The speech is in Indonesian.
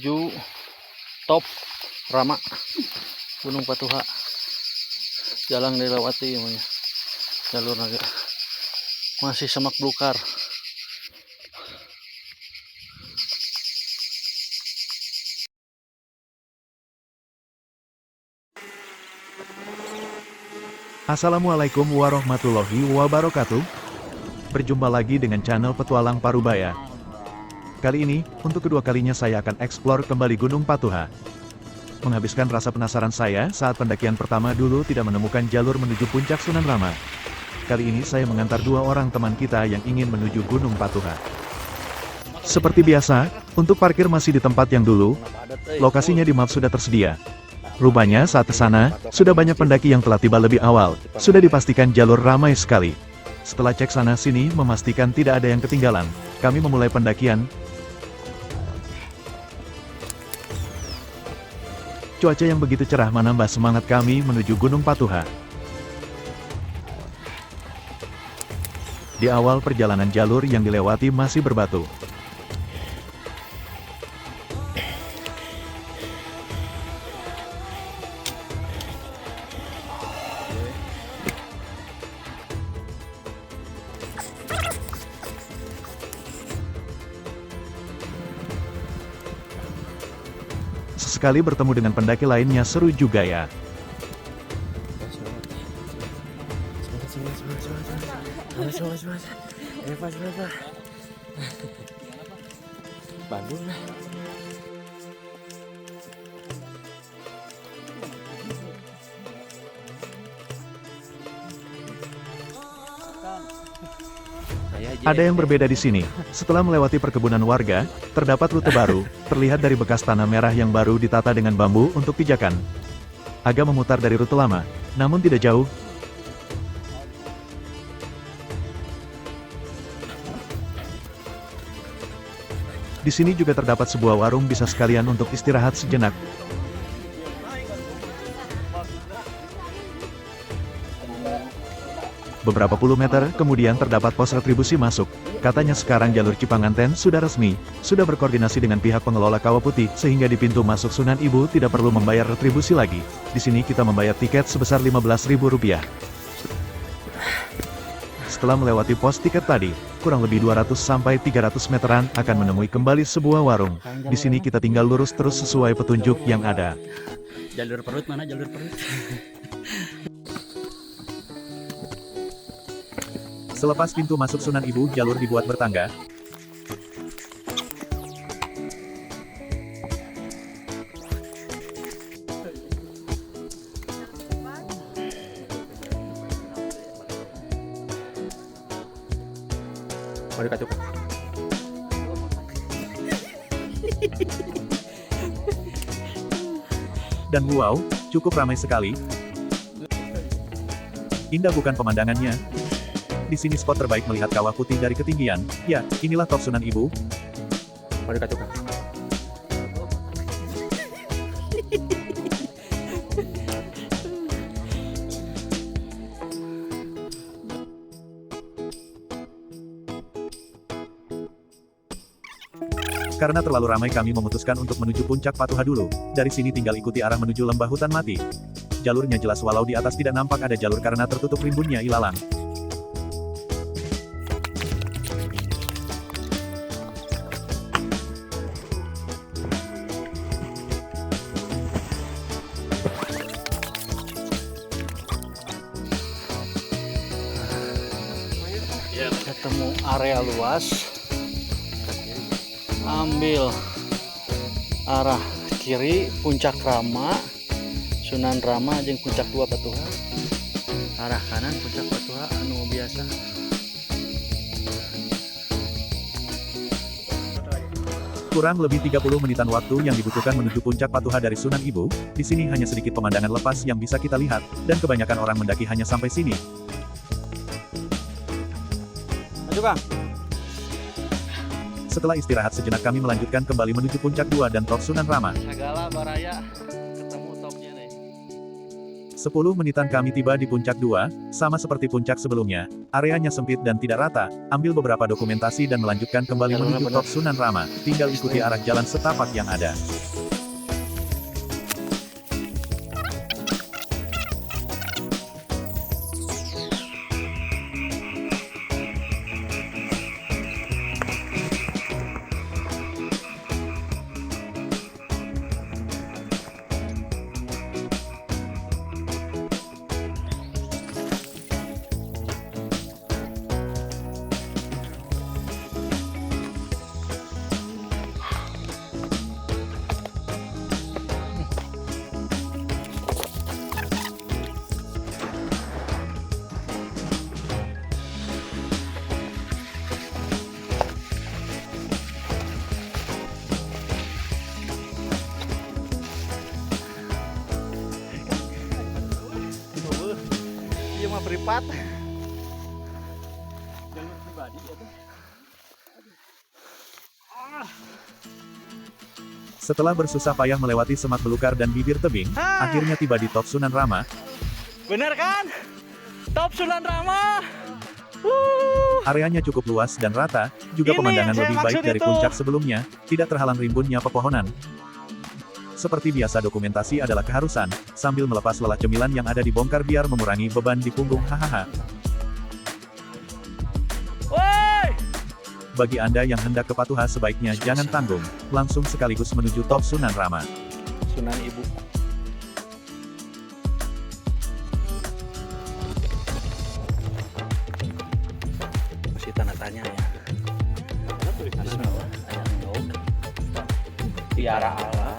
menuju top Rama, Gunung Patuha. Jalan dilewati namanya. Jalur naga. Masih semak belukar. Assalamualaikum warahmatullahi wabarakatuh. Berjumpa lagi dengan channel Petualang Parubaya. Kali ini, untuk kedua kalinya saya akan eksplor kembali Gunung Patuha. Menghabiskan rasa penasaran saya saat pendakian pertama dulu tidak menemukan jalur menuju puncak Sunan Rama. Kali ini saya mengantar dua orang teman kita yang ingin menuju Gunung Patuha. Seperti biasa, untuk parkir masih di tempat yang dulu, lokasinya di map sudah tersedia. Rupanya saat ke sana, sudah banyak pendaki yang telah tiba lebih awal, sudah dipastikan jalur ramai sekali. Setelah cek sana-sini memastikan tidak ada yang ketinggalan, kami memulai pendakian. Cuaca yang begitu cerah menambah semangat kami menuju Gunung Patuha. Di awal perjalanan jalur yang dilewati masih berbatu. Sesekali bertemu dengan pendaki lainnya seru juga ya. Bandung lah. Ada yang berbeda di sini. Setelah melewati perkebunan warga, terdapat rute baru, terlihat dari bekas tanah merah yang baru ditata dengan bambu untuk pijakan. Agak memutar dari rute lama, namun tidak jauh. Di sini juga terdapat sebuah warung bisa sekalian untuk istirahat sejenak. Beberapa puluh meter kemudian terdapat pos retribusi masuk. Katanya sekarang jalur Cipanganten sudah resmi, sudah berkoordinasi dengan pihak pengelola Kawah Putih, sehingga di pintu masuk Sunan Ibu tidak perlu membayar retribusi lagi. Di sini kita membayar tiket sebesar Rp15.000. Setelah melewati pos tiket tadi, kurang lebih 200-300 meteran akan menemui kembali sebuah warung. Di sini kita tinggal lurus terus sesuai petunjuk yang ada. Jalur perut mana jalur perut? Selepas pintu masuk Sunan Ibu, jalur dibuat bertangga. Mari kacuk. Dan wow, cukup ramai sekali. Indah bukan pemandangannya? Di sini spot terbaik melihat Kawah Putih dari ketinggian. Ya, inilah top Sunan Ibu. Mari kacuk. Karena terlalu ramai kami memutuskan untuk menuju puncak Patuha dulu. Dari sini tinggal ikuti arah menuju lembah hutan mati. Jalurnya jelas walau di atas tidak nampak ada jalur karena tertutup rimbunnya ilalang. Ketemu area luas, ambil arah kiri puncak Rama, Sunan Rama jeung puncak 2 Patuha. Arah kanan puncak Patuha anu biasa. Kurang lebih 30 menitan waktu yang dibutuhkan menuju puncak Patuha dari Sunan Ibu. Di sini hanya sedikit pemandangan lepas yang bisa kita lihat, dan kebanyakan orang mendaki hanya sampai sini. Maju Kang. Setelah istirahat sejenak kami melanjutkan kembali menuju puncak 2 dan top Sunan Rama. Segala baraya ketemu topnya nih. 10 menitan kami tiba di puncak 2, sama seperti puncak sebelumnya, areanya sempit dan tidak rata, ambil beberapa dokumentasi dan melanjutkan kembali Jalurnya menuju benar. Top Sunan Rama, tinggal ikuti arah jalan setapak yang ada. Iya mah beripat. Jalur pribadi ya tuh. Setelah bersusah payah melewati semak belukar dan bibir tebing, akhirnya tiba di Top Sunan Rama. Bener kan? Top Sunan Rama. Areanya cukup luas dan rata, juga Ini pemandangan yang saya lebih baik maksud dari itu. puncak sebelumnya, tidak terhalang rimbunnya pepohonan. Seperti biasa dokumentasi adalah keharusan, sambil melepas lelah cemilan yang ada dibongkar biar mengurangi beban di punggung hahaha. Woi! Bagi Anda yang hendak ke Patuha sebaiknya jangan tanggung, langsung sekaligus menuju Top Sunan Rama. Sunan Ibu. Masih tanda tanya ya. Bismillah. Ayam dog. Tiara Allah.